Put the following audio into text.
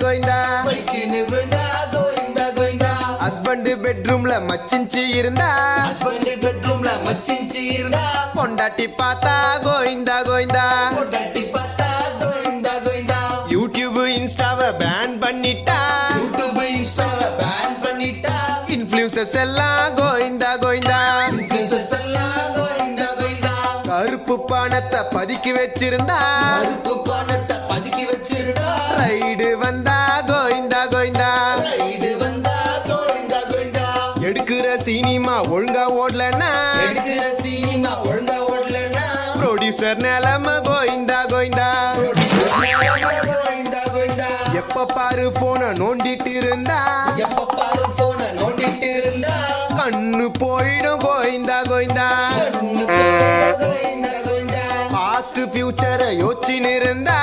Govinda husband பெட்ரூம்ல மச்சிஞ்சி இருந்தா பொண்டாட்டி பார்த்தா கோயிந்தா கோயிந்தா யூடியூப் இன்ஸ்டாவை பேன் பண்ணிட்டா இன்ஃப்ளூயன்சர்ஸ் எல்லாம் கோயிந்தா கோயிந்தா கருப்பு பணத்தை பதுக்கி வச்சிருந்தா ரைடு வந்தா கோயிந்தா கோயிந்தா எடுக்கிற சினிமா ஒழுங்கா ஓடலன்னா ப்ரொடியூசர் நிலைமை கோயிந்தா கோயிந்தா எப்ப பாரு போன நோண்டிட்டு இருந்தா கண்ணு போயிடும் கோயிந்தா கோயிந்தா பாஸ்ட் ஃபியூச்சரை யோசிச்சு இருந்தா